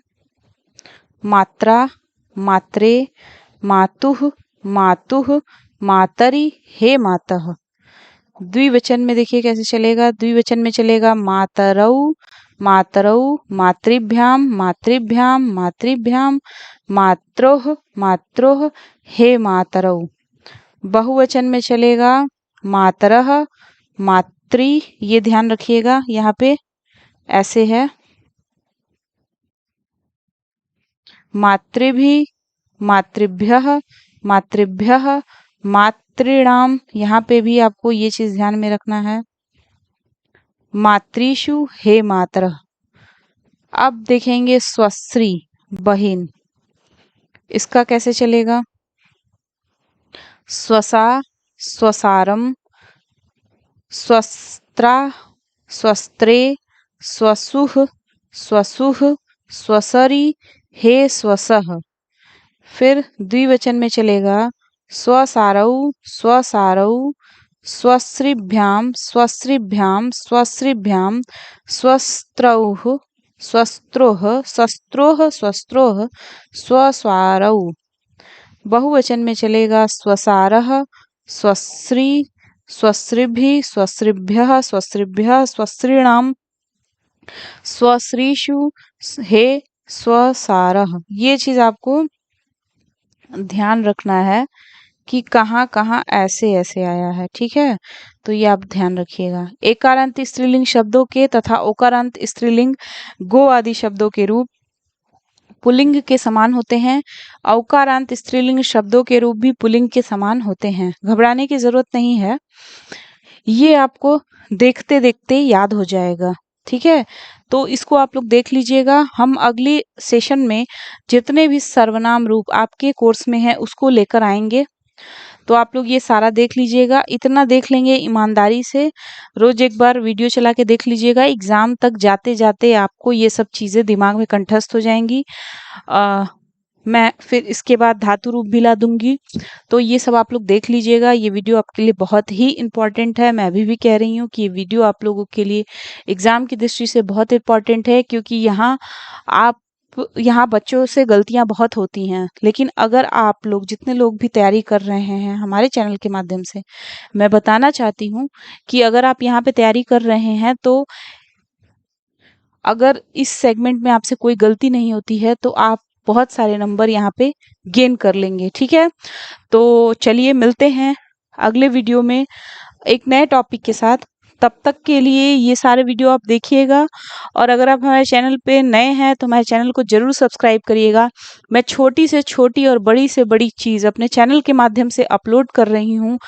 मात्रा मात्रे मातुः मातुः मातरि हे मातः। द्विवचन में देखिए कैसे चलेगा। द्विवचन में चलेगा मातरौ मातरौ मातृभ्याम मातृभ्याम मातृभ्याम मात्रोः मात्रोः हे मातरौ। बहुवचन में चलेगा मातरः मातृ। ये ध्यान रखिएगा यहाँ पे ऐसे है मातृभि मातृभ्यः मातृभ्यः मातृणाम। यहाँ पे भी आपको ये चीज ध्यान में रखना है मातृषु हे मातरः। अब देखेंगे स्वश्री बहिन। इसका कैसे चलेगा। स्वसा स्वसारम स्वस्त्रा स्वस्त्रे स्वसुः स्वसुः स्वसरी हे स्वसः। फिर द्विवचन में चलेगा स्वसारौ स्वसारौ स्वस्त्रिभ्याम स्वस्त्रिभ्याम स्वस्त्रिभ्याम स्वस्त्रौः स्वस्त्रोः शस्त्रोः स्वस्त्रोः स्वस्वारौ। बहुवचन में चलेगा स्वसारः स्वस्त्री स्वस्त्रिभिः स्वस्त्रिभ्यः स्वस्त्रिभ्यः स्वस्त्रीणाम स्वस्त्रीषु हे स्वसारः। ये चीज आपको ध्यान रखना है कि कहाँ कहाँ ऐसे ऐसे आया है। ठीक है, तो ये आप ध्यान रखिएगा। एकारांत स्त्रीलिंग शब्दों के तथा ओकारांत स्त्रीलिंग गो आदि शब्दों के रूप पुल्लिंग के समान होते हैं। औकारांत स्त्रीलिंग शब्दों के रूप भी पुल्लिंग के समान होते हैं। घबराने की जरूरत नहीं है, ये आपको देखते देखते याद हो जाएगा। ठीक है, तो इसको आप लोग देख लीजिएगा। हम अगले सेशन में जितने भी सर्वनाम रूप आपके कोर्स में है उसको लेकर आएंगे, तो आप लोग ये सारा देख लीजिएगा। इतना देख लेंगे ईमानदारी से, रोज एक बार वीडियो चला के देख लीजिएगा। एग्जाम तक जाते जाते आपको ये सब चीजें दिमाग में कंठस्थ हो जाएंगी। मैं फिर इसके बाद धातु रूप भी ला दूंगी, तो ये सब आप लोग देख लीजिएगा। ये वीडियो आपके लिए बहुत ही इम्पोर्टेंट है। मैं अभी भी कह रही हूँ कि ये वीडियो आप लोगों के लिए एग्जाम की दृष्टि से बहुत इम्पोर्टेंट है, क्योंकि यहाँ बच्चों से गलतियां बहुत होती हैं। लेकिन अगर आप लोग जितने लोग भी तैयारी कर रहे हैं हमारे चैनल के माध्यम से, मैं बताना चाहती हूँ कि अगर आप यहाँ पे तैयारी कर रहे हैं तो अगर इस सेगमेंट में आपसे कोई गलती नहीं होती है तो आप बहुत सारे नंबर यहाँ पे गेन कर लेंगे। ठीक है, तो चलिए मिलते हैं अगले वीडियो में एक नए टॉपिक के साथ। तब तक के लिए ये सारे वीडियो आप देखिएगा, और अगर आप हमारे चैनल पे नए हैं तो हमारे चैनल को जरूर सब्सक्राइब करिएगा। मैं छोटी से छोटी और बड़ी से बड़ी चीज़ अपने चैनल के माध्यम से अपलोड कर रही हूँ।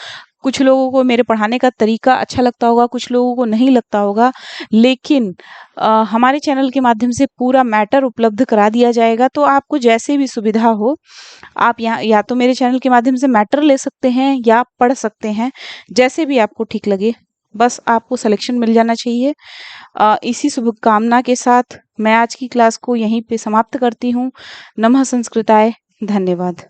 कुछ लोगों को मेरे पढ़ाने का तरीका अच्छा लगता होगा, कुछ लोगों को नहीं लगता होगा, लेकिन हमारे चैनल के माध्यम से पूरा मैटर उपलब्ध करा दिया जाएगा। तो आपको जैसे भी सुविधा हो, आप यहाँ या तो मेरे चैनल के माध्यम से मैटर ले सकते हैं या पढ़ सकते हैं, जैसे भी आपको ठीक लगे। बस आपको सिलेक्शन मिल जाना चाहिए। इसी शुभकामना के साथ मैं आज की क्लास को यहीं पे समाप्त करती हूँ। नमः संस्कृताय। धन्यवाद।